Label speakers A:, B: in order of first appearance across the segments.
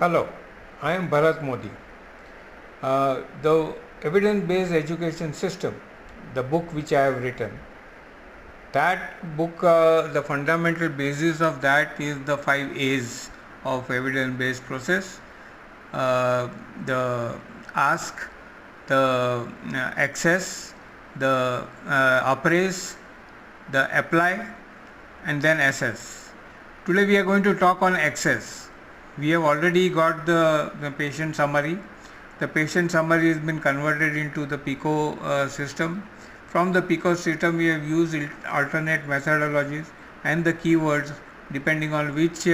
A: Hello, I am Bharat Modi. The evidence-based education system, the book which I have written, that book, the fundamental basis of that is the 5 A's of evidence-based process. The ask, the access, the appraise, the apply, and then assess. Today we are going to talk on access. We have already got the patient summary. The patient summary has been converted into the PICO system. From the PICO system we have used alternate methodologies and the keywords depending on which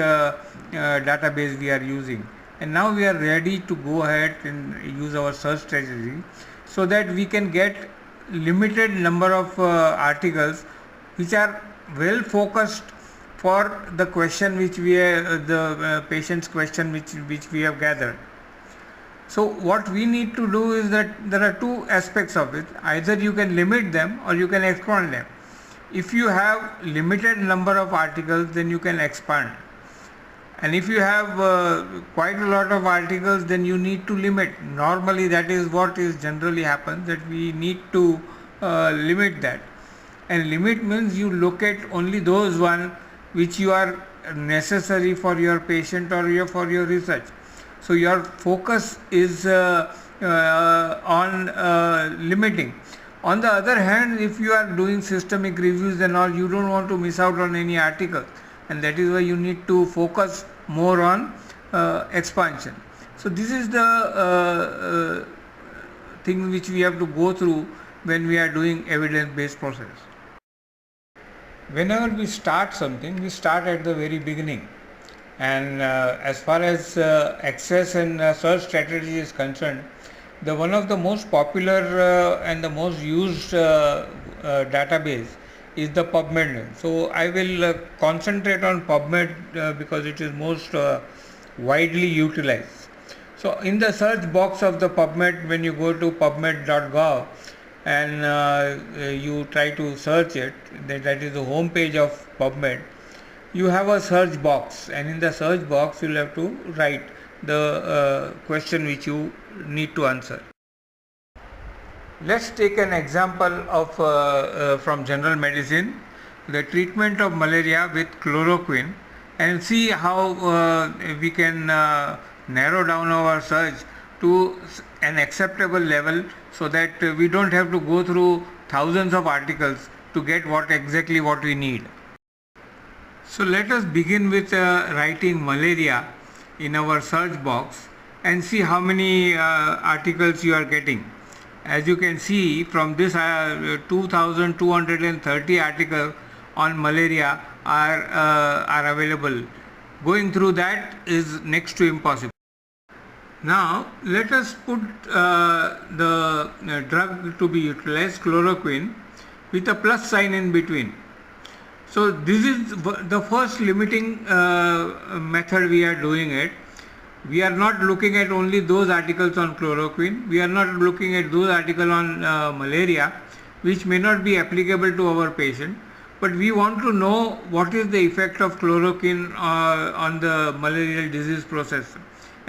A: database we are using. And now we are ready to go ahead and use our search strategy so that we can get limited number of articles which are well focused for the question which we the patient's question which we have gathered. So what we need to do is that there are two aspects of it. Either you can limit them or you can expand them. If you have limited number of articles, then you can expand. And if you have quite a lot of articles, then you need to limit. Normally that is what is generally happens, that we need to limit that. And limit means you look at only those one which you are necessary for your patient or for your research. So your focus is on limiting. On the other hand, if you are doing systemic reviews and all, you don't want to miss out on any article, and that is why you need to focus more on expansion. So this is the thing which we have to go through when we are doing evidence-based process. Whenever we start something, we start at the very beginning, and as far as access and search strategy is concerned, the one of the most popular and the most used database is the PubMed. So I will concentrate on PubMed because it is most widely utilized. So in the search box of the PubMed, when you go to pubmed.gov and you try to search it, that is the home page of PubMed, you have a search box, and in the search box you will have to write the question which you need to answer. Let's take an example of from general medicine, the treatment of malaria with chloroquine, and see how we can narrow down our search to an acceptable level so that we don't have to go through thousands of articles to get exactly what we need. So let us begin with writing malaria in our search box and see how many articles you are getting. As you can see, from this 2230 articles on malaria are available. Going through that is next to impossible. Now let us put the drug to be utilized, chloroquine, with a plus sign in between. So this is the first limiting method we are doing it. We are not looking at only those articles on chloroquine. We are not looking at those articles on malaria, which may not be applicable to our patient. But we want to know what is the effect of chloroquine on the malarial disease process.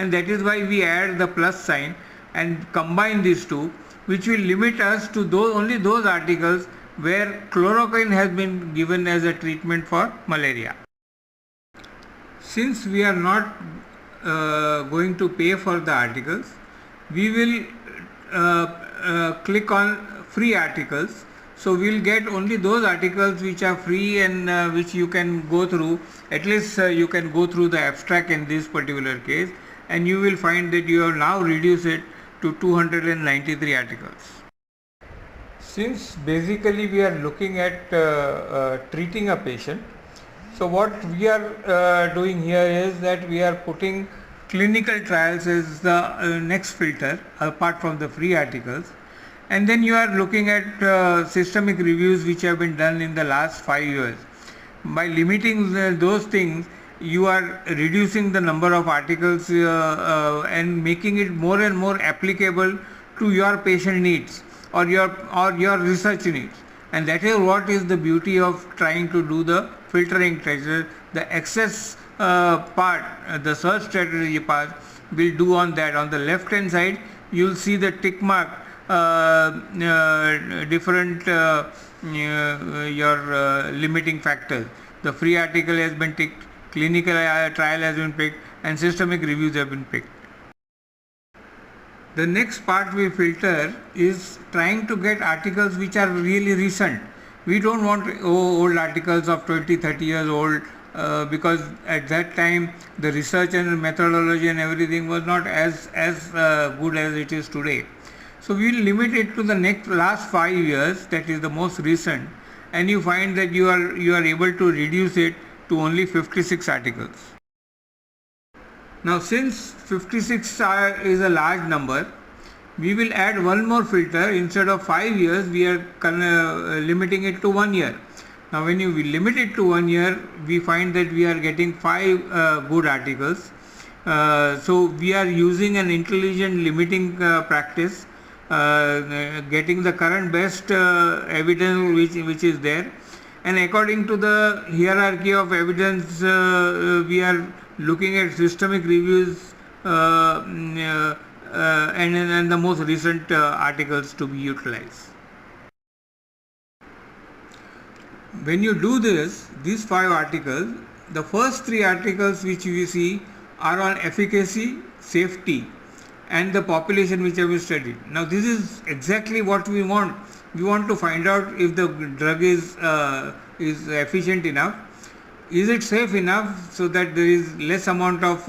A: And that is why we add the plus sign and combine these two, which will limit us to only those articles where chloroquine has been given as a treatment for malaria. Since we are not going to pay for the articles, we will click on free articles. So we will get only those articles which are free and which you can go through. At least you can go through the abstract in this particular case, and you will find that you have now reduced it to 293 articles. Since basically we are looking at treating a patient, so what we are doing here is that we are putting clinical trials as the next filter apart from the free articles, and then you are looking at systemic reviews which have been done in the last 5 years. By limiting those things, you are reducing the number of articles and making it more and more applicable to your patient needs or your research needs. And that is what is the beauty of trying to do the filtering treasure, the access part, the search strategy part, will do on that. On the left hand side, you'll see the tick mark, different your limiting factors. The free article has been ticked, clinical trial has been picked, and systemic reviews have been picked. The next part we filter is trying to get articles which are really recent. We don't want old articles of 20-30 years old, because at that time the research and methodology and everything was not as good as it is today. So we will limit it to the last 5 years, that is the most recent, and you find that you are able to reduce it to only 56 articles. Now, since 56 is a large number, we will add one more filter. Instead of 5 years, we are limiting it to 1 year. Now, when you limit it to 1 year, we find that we are getting 5 good articles. So we are using an intelligent limiting practice, getting the current best evidence which is there, and according to the hierarchy of evidence, we are looking at systemic reviews and the most recent articles to be utilized. When you do this, these 5 articles, the first 3 articles which we see are on efficacy, safety, and the population which have been studied. Now, this is exactly what we want. We want to find out if the drug is efficient enough, is it safe enough so that there is less amount of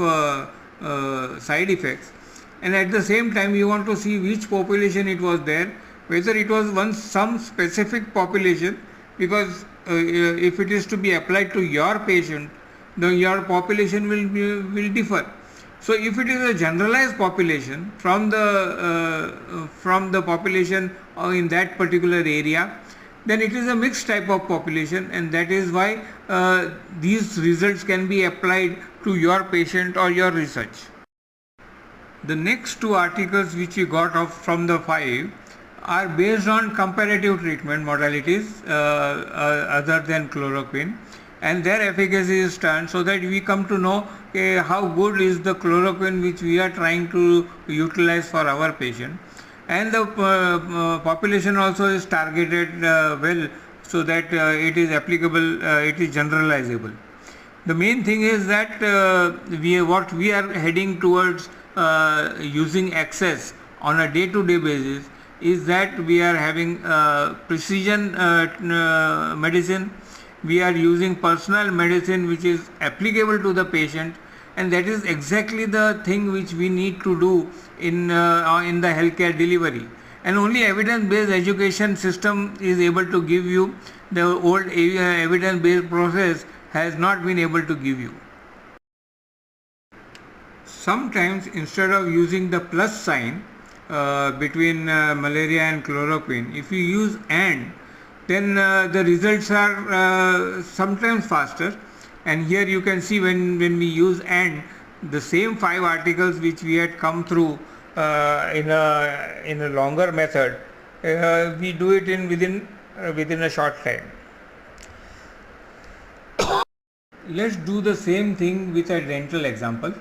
A: side effects, and at the same time we want to see which population it was there, whether it was some specific population, because if it is to be applied to your patient, then your population will differ. So if it is a generalized population from the population in that particular area, then it is a mixed type of population, and that is why these results can be applied to your patient or your research. The next 2 articles which we got from the 5 are based on comparative treatment modalities other than chloroquine, and their efficacy is done so that we come to know how good is the chloroquine which we are trying to utilize for our patient, and the population also is targeted well, so that it is applicable, it is generalizable. The main thing is that what we are heading towards using access on a day-to-day basis is that we are having precision medicine. We are using personal medicine which is applicable to the patient, and that is exactly the thing which we need to do in the healthcare delivery. And only evidence-based education system is able to give you. The old evidence-based process has not been able to give you. Sometimes instead of using the plus sign between malaria and chloroquine, if you use and, then the results are sometimes faster. And here you can see when we use and, the same 5 articles which we had come through in a longer method, we do it within a short time. Let's do the same thing with a dental example.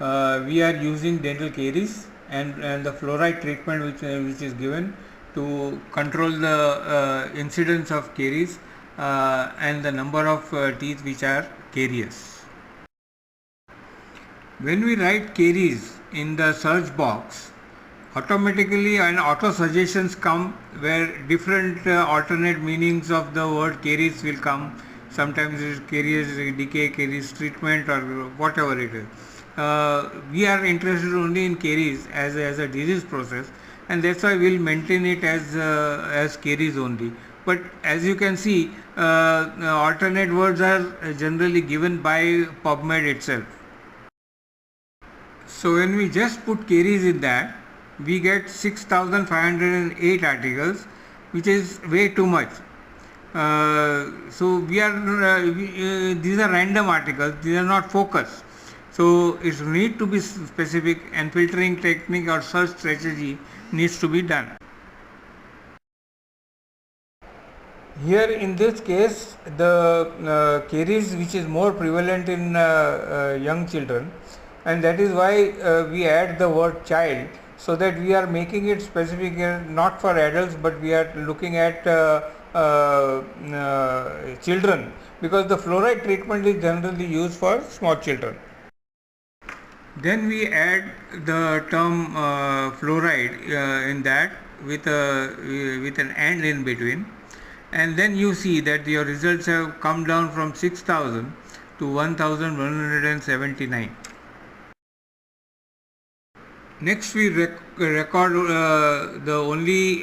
A: We are using dental caries and the fluoride treatment which is given to control the incidence of caries and the number of teeth which are carious. When we write caries in the search box, automatically an auto suggestions come where different alternate meanings of the word caries will come. Sometimes it is caries decay, caries treatment, or whatever it is. We are interested only in caries as a disease process, and that's why we'll maintain it as caries only. But as you can see, alternate words are generally given by PubMed itself. So when we just put caries in that, we get 6,508 articles, which is way too much. So these are random articles, these are not focused. So it needs to be specific, and filtering technique or search strategy needs to be done. Here in this case, the caries which is more prevalent in young children, and that is why we add the word child, so that we are making it specific not for adults, but we are looking at children, because the fluoride treatment is generally used for small children. Then we add the term fluoride in that with an and in between, and then you see that your results have come down from 6,000 to 1,179. Next, we record the only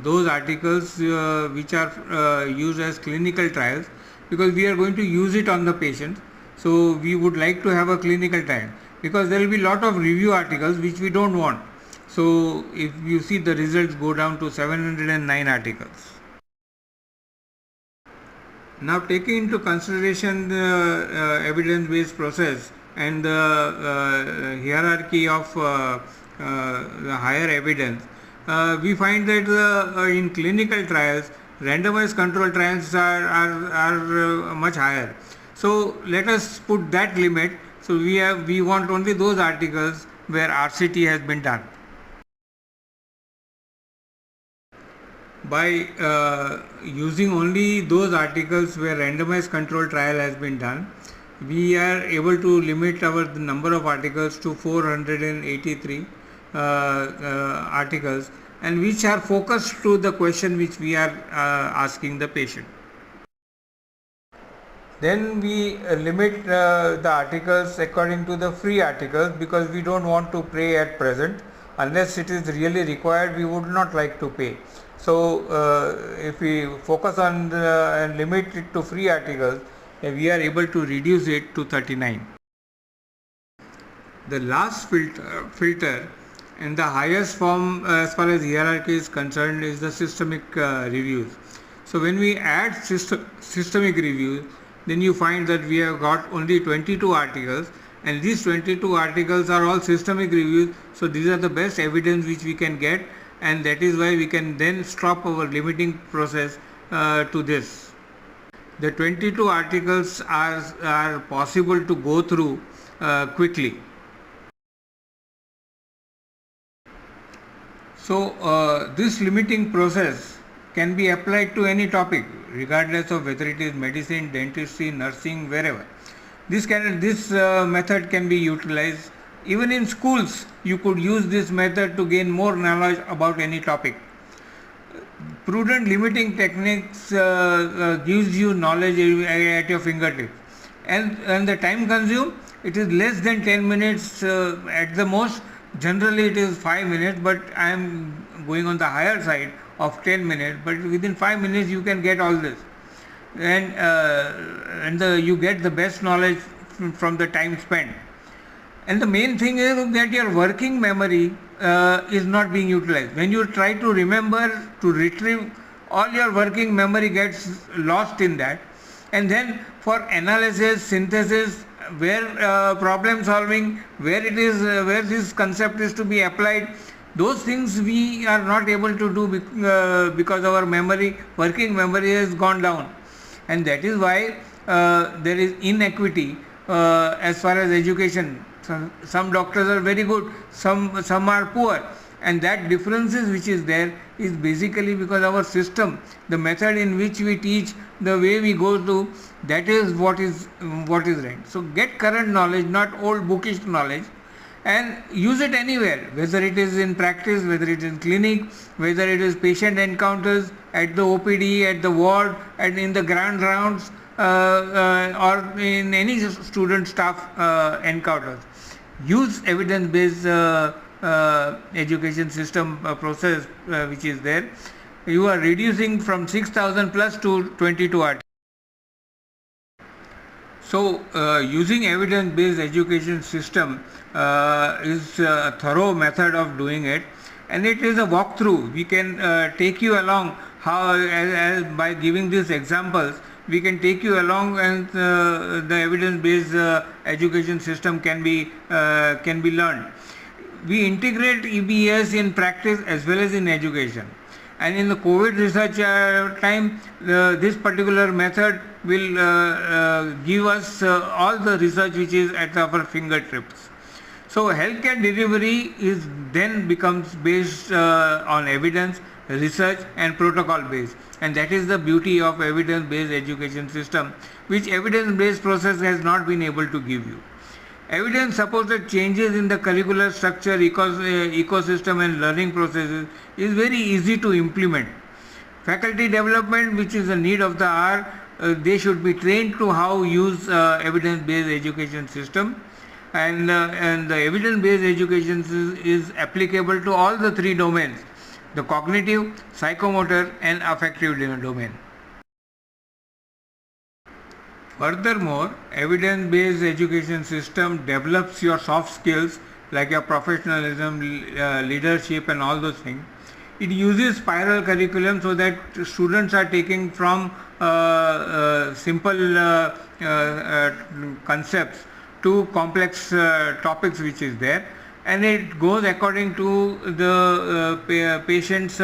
A: those articles which are used as clinical trials, because we are going to use it on the patient. So we would like to have a clinical trial, because there will be lot of review articles which we don't want. So if you see, the results go down to 709 articles. Now, taking into consideration the evidence-based process and the hierarchy of the higher evidence, we find that in clinical trials, randomized control trials are much higher. So let us put that limit. So we want only those articles where RCT has been done. By using only those articles where randomized control trial has been done, we are able to limit the number of articles to 483 articles, and which are focused to the question which we are asking the patient. Then we limit the articles according to the free articles, because we don't want to pay at present. Unless it is really required, we would not like to pay. So if we focus on and limit it to free articles, we are able to reduce it to 39. The last filter and the highest form as far as hierarchy is concerned is the systemic reviews. So when we add systemic reviews, then you find that we have got only 22 articles, and these 22 articles are all systemic reviews. So these are the best evidence which we can get, and that is why we can then stop our limiting process to this. The 22 articles are possible to go through quickly. So this limiting process can be applied to any topic, regardless of whether it is medicine, dentistry, nursing, wherever. This method can be utilized. Even in schools, you could use this method to gain more knowledge about any topic. Prudent limiting techniques gives you knowledge at your fingertips, and the time consumed, it is less than 10 minutes at the most. Generally it is 5 minutes, but I am going on the higher side of 10 minutes, but within 5 minutes you can get all this, and you get the best knowledge from the time spent. And the main thing is that your working memory is not being utilized. When you try to remember, to retrieve, all your working memory gets lost in that. And then for analysis, synthesis, where problem solving, where this concept is to be applied, those things we are not able to do because our working memory has gone down. And that is why there is inequity as far as education. Some doctors are very good, some are poor, and that differences which is there is basically because our system, the method in which we teach, the way we go through, that is what is right. So get current knowledge, not old bookish knowledge, and use it anywhere, whether it is in practice, whether it is in clinic, whether it is patient encounters at the OPD, at the ward, and in the grand rounds, or in any student staff encounters. Use evidence-based education system process which is there. You are reducing from 6,000 plus to 22 articles. So using evidence-based education system is a thorough method of doing it, and it is a walkthrough. We can take you along by giving these examples. We can take you along, and the evidence-based education system can be learned. We integrate EBES in practice as well as in education. And in the COVID research time, this particular method will give us all the research which is at our fingertips. So healthcare delivery is then becomes based on evidence, research and protocol based, and that is the beauty of evidence based education system, which evidence based process has not been able to give you. Evidence supported changes in the curricular structure, ecosystem and learning processes is very easy to implement. Faculty development, which is a need of the hour, they should be trained to how use evidence based education system, and the evidence based education is applicable to all the three domains: the cognitive, psychomotor and affective domain. Furthermore, evidence-based education system develops your soft skills like your professionalism, leadership and all those things. It uses spiral curriculum so that students are taking from simple concepts to complex topics which is there, and it goes according to the patient's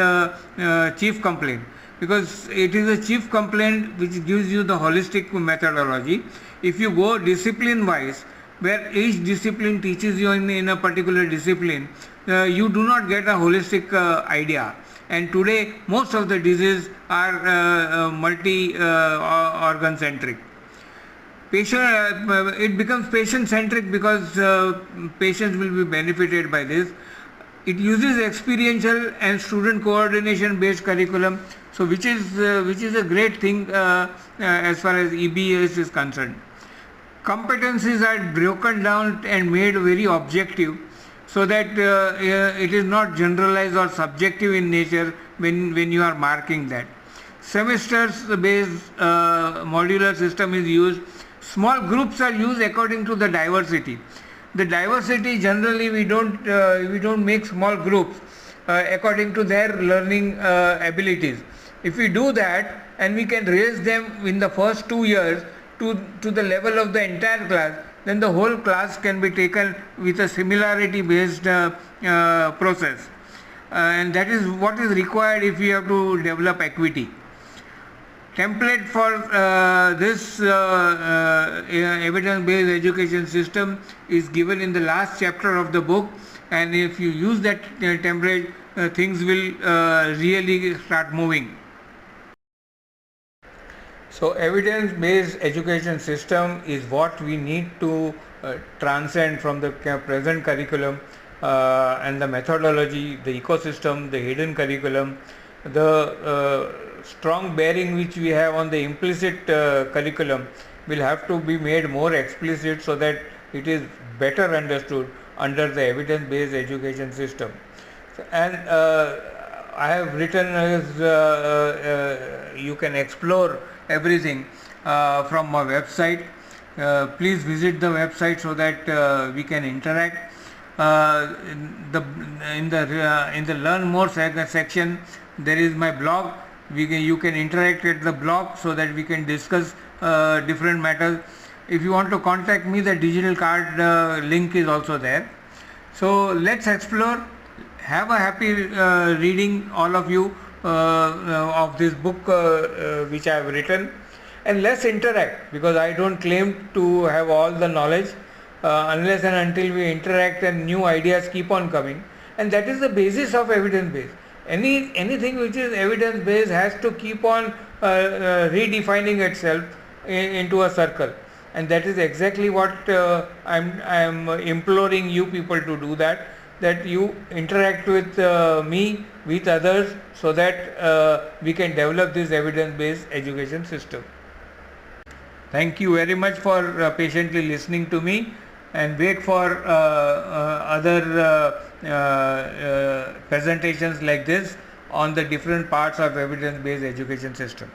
A: chief complaint, because it is a chief complaint which gives you the holistic methodology. If you go discipline wise, where each discipline teaches you in a particular discipline, you do not get a holistic idea. And today most of the diseases are multi organ centric. It becomes patient centric because patients will be benefited by this. It uses experiential and student coordination based curriculum, so which is a great thing as far as EBES is concerned. Competencies are broken down and made very objective, so that it is not generalized or subjective in nature when you are marking that. Semesters based modular system is used. Small groups are used according to the diversity. The diversity, generally we don't make small groups according to their learning abilities. If we do that and we can raise them in the first 2 years to the level of the entire class, then the whole class can be taken with a similarity based process, and that is what is required if we have to develop equity. Template for this evidence based education system is given in the last chapter of the book, and if you use that template, things will really start moving. So evidence based education system is what we need to transcend from the present curriculum and the methodology, the ecosystem, the hidden curriculum, the strong bearing which we have on the implicit curriculum will have to be made more explicit so that it is better understood under the evidence based education system. And I have written as you can explore everything from my website. Please visit the website so that we can interact. In the learn more section there is my blog. You can interact at the blog so that we can discuss different matters. If you want to contact me, the digital card link is also there. So let's explore. Have a happy reading, all of you, of this book which I have written, and let's interact, because I don't claim to have all the knowledge unless and until we interact and new ideas keep on coming, and that is the basis of evidence based. Anything which is evidence based has to keep on redefining itself into a circle, and that is exactly what I am imploring you people to do, that you interact with me, with others, so that we can develop this evidence based education system. Thank you very much for patiently listening to me, and wait for other presentations like this on the different parts of evidence based education system.